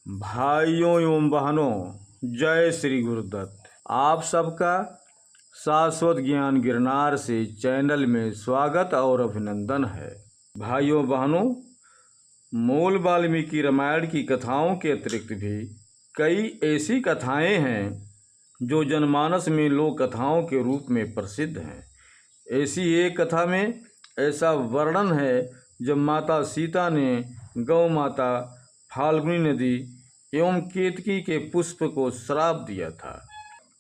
भाइयों एवं बहनों, जय श्री गुरुदत्त। आप सबका शाश्वत ज्ञान गिरनार से चैनल में स्वागत और अभिनंदन है। भाइयों बहनों, मूल वाल्मीकि रामायण की कथाओं के अतिरिक्त भी कई ऐसी कथाएं हैं जो जनमानस में लोक कथाओं के रूप में प्रसिद्ध हैं। ऐसी एक कथा में ऐसा वर्णन है जब माता सीता ने गौ माता फाल्गुनी नदी एवं केतकी के पुष्प को श्राप दिया था।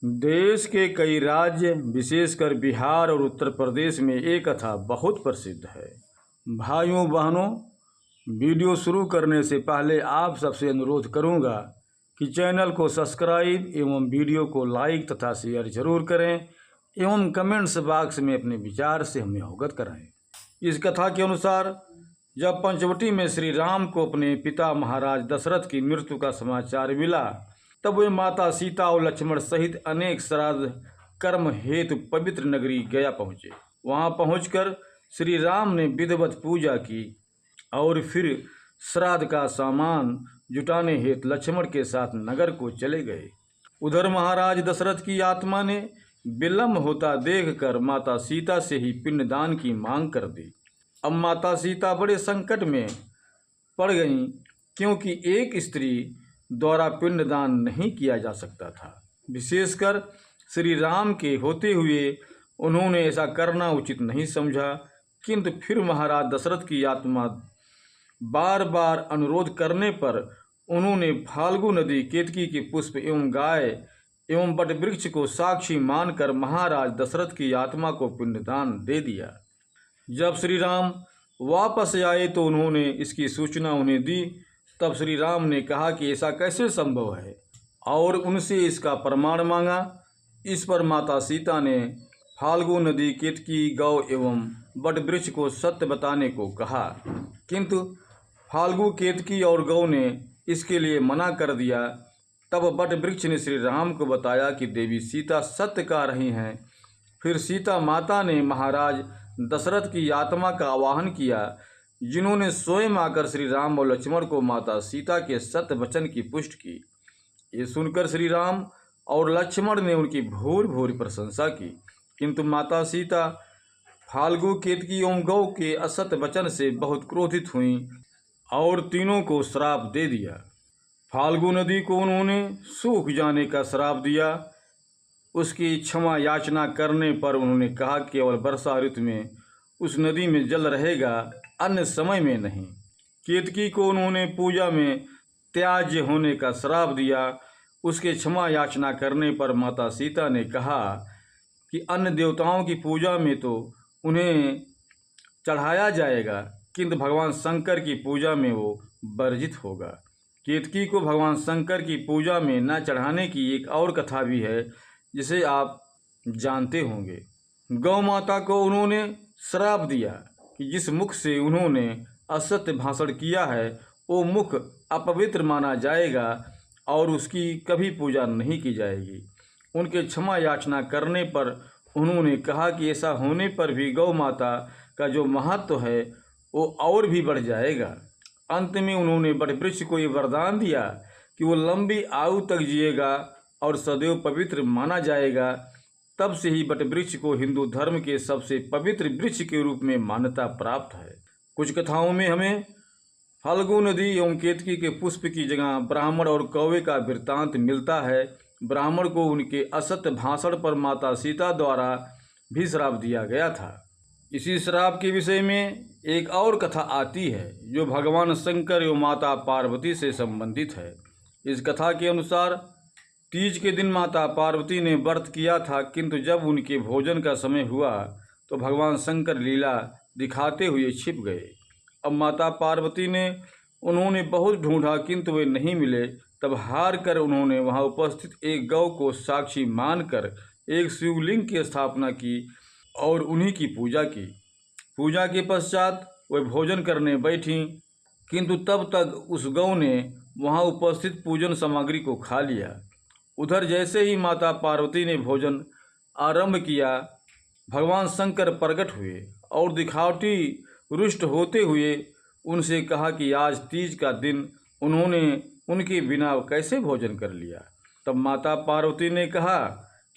देश के कई राज्य, विशेषकर बिहार और उत्तर प्रदेश में ये कथा बहुत प्रसिद्ध है। भाइयों बहनों, वीडियो शुरू करने से पहले आप सबसे अनुरोध करूंगा कि चैनल को सब्सक्राइब एवं वीडियो को लाइक तथा शेयर जरूर करें एवं कमेंट्स बॉक्स में अपने विचार से हमें अवगत कराएं। इस कथा के अनुसार जब पंचवटी में श्री राम को अपने पिता महाराज दशरथ की मृत्यु का समाचार मिला, तब वे माता सीता और लक्ष्मण सहित अनेक श्राद्ध कर्म हेतु पवित्र नगरी गया पहुँचे। वहाँ पहुँचकर श्री राम ने विधिवत पूजा की और फिर श्राद्ध का सामान जुटाने हेतु लक्ष्मण के साथ नगर को चले गए। उधर महाराज दशरथ की आत्मा ने विलम्ब होता देखकर माता सीता से ही पिंडदान की मांग कर दी। अब माता सीता बड़े संकट में पड़ गईं, क्योंकि एक स्त्री द्वारा पिंडदान नहीं किया जा सकता था। विशेषकर श्री राम के होते हुए उन्होंने ऐसा करना उचित नहीं समझा, किंतु फिर महाराज दशरथ की आत्मा बार बार अनुरोध करने पर उन्होंने फाल्गु नदी, केतकी के पुष्प एवं गाय एवं बट वृक्ष को साक्षी मानकर महाराज दशरथ की आत्मा को पिंडदान दे दिया। जब श्री राम वापस आए तो उन्होंने इसकी सूचना उन्हें दी। तब श्री राम ने कहा कि ऐसा कैसे संभव है और उनसे इसका प्रमाण मांगा। इस पर माता सीता ने फाल्गु नदी, केतकी, गौ एवं बट वृक्ष को सत्य बताने को कहा, किंतु फाल्गु, केतकी और गौ ने इसके लिए मना कर दिया। तब बट वृक्ष ने श्री राम को बताया कि देवी सीता सत्य कह रही हैं। फिर सीता माता ने महाराज दशरथ की आत्मा का आवाहन किया, जिन्होंने स्वयं आकर श्री राम और लक्ष्मण को माता सीता के सत्य वचन की पुष्टि की। ये सुनकर श्री राम और लक्ष्मण ने उनकी भूरि भूरि प्रशंसा की, किंतु माता सीता फाल्गु, केतकी एवं गौ के असत्य वचन से बहुत क्रोधित हुईं और तीनों को श्राप दे दिया। फाल्गु नदी को उन्होंने सूख जाने का श्राप दिया। उसकी क्षमा याचना करने पर उन्होंने कहा कि केवल वर्षा ऋतु में उस नदी में जल रहेगा, अन्य समय में नहीं। केतकी को उन्होंने पूजा में त्याज्य होने का श्राप दिया। उसके क्षमा याचना करने पर माता सीता ने कहा कि अन्य देवताओं की पूजा में तो उन्हें चढ़ाया जाएगा, किंतु भगवान शंकर की पूजा में वो वर्जित होगा। केतकी को भगवान शंकर की पूजा में न चढ़ाने की एक और कथा भी है, जिसे आप जानते होंगे। गौ माता को उन्होंने श्राप दिया कि जिस मुख से उन्होंने असत्य भाषण किया है वो मुख अपवित्र माना जाएगा और उसकी कभी पूजा नहीं की जाएगी। उनके क्षमा याचना करने पर उन्होंने कहा कि ऐसा होने पर भी गौ माता का जो महत्व है वो और भी बढ़ जाएगा। अंत में उन्होंने बट वृक्ष को ये वरदान दिया कि वो लंबी आयु तक जिएगा और सदैव पवित्र माना जाएगा। तब से ही बट वृक्ष को हिंदू धर्म के सबसे पवित्र वृक्ष के रूप में मान्यता प्राप्त है। कुछ कथाओं में हमें फाल्गु नदी एवं केतकी के पुष्प की जगह ब्राह्मण और कौवे का वृत्तांत मिलता है। ब्राह्मण को उनके असत्य भाषण पर माता सीता द्वारा भी श्राप दिया गया था। इसी श्राप के विषय में एक और कथा आती है जो भगवान शंकर एवं माता पार्वती से संबंधित है। इस कथा के अनुसार तीज के दिन माता पार्वती ने व्रत किया था, किंतु जब उनके भोजन का समय हुआ तो भगवान शंकर लीला दिखाते हुए छिप गए। अब माता पार्वती ने उन्होंने बहुत ढूंढा, किंतु वे नहीं मिले। तब हार कर उन्होंने वहां उपस्थित एक गौ को साक्षी मानकर एक शिवलिंग की स्थापना की और उन्हीं की पूजा की। पूजा के पश्चात वे भोजन करने बैठीं, किंतु तब तक उस गौ ने वहां उपस्थित पूजन सामग्री को खा लिया। उधर जैसे ही माता पार्वती ने भोजन आरंभ किया, भगवान शंकर प्रकट हुए और दिखावटी रुष्ट होते हुए उनसे कहा कि आज तीज का दिन उन्होंने उनके बिना कैसे भोजन कर लिया। तब माता पार्वती ने कहा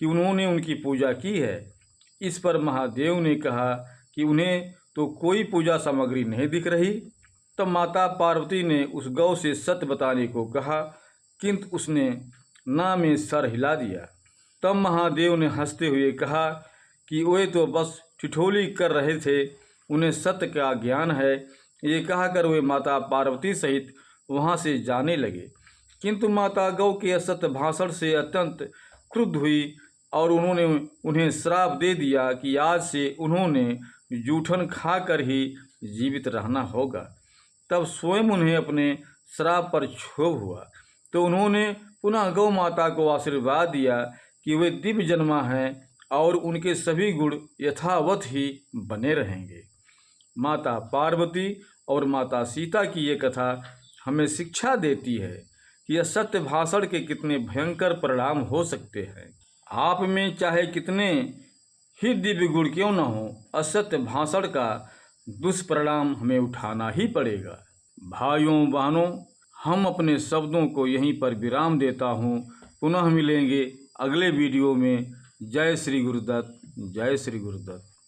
कि उन्होंने उनकी पूजा की है। इस पर महादेव ने कहा कि उन्हें तो कोई पूजा सामग्री नहीं दिख रही। तब माता पार्वती ने उस गौ से सत्य बताने को कहा, किंतु उसने ना में सर हिला दिया। तब महादेव ने हंसते हुए कहा कि वे तो बस ठिठोली कर रहे थे, उन्हें सत्य का ज्ञान है। ये कहकर वे माता पार्वती सहित वहाँ से जाने लगे। किंतु माता गौ के असत्य भाषण से अत्यंत क्रुद्ध हुई और उन्होंने उन्हें श्राप दे दिया कि आज से उन्होंने जूठन खाकर ही जीवित रहना होगा। तब स्वयं उन्हें अपने श्राप पर क्षोभ हुआ, तो उन्होंने पुनः गौ माता को आशीर्वाद दिया कि वे दिव्य जन्मा हैं और उनके सभी गुण यथावत ही बने रहेंगे। माता पार्वती और माता सीता की ये कथा हमें शिक्षा देती है कि असत्य भाषण के कितने भयंकर परिणाम हो सकते हैं। आप में चाहे कितने ही दिव्य गुण क्यों न हो, असत्य भाषण का दुष्परिणाम हमें उठाना ही पड़ेगा। भाइयों बहनों, हम अपने शब्दों को यहीं पर विराम देता हूँ। पुनः मिलेंगे अगले वीडियो में। जय श्री गुरुदत्त, जय श्री गुरुदत्त।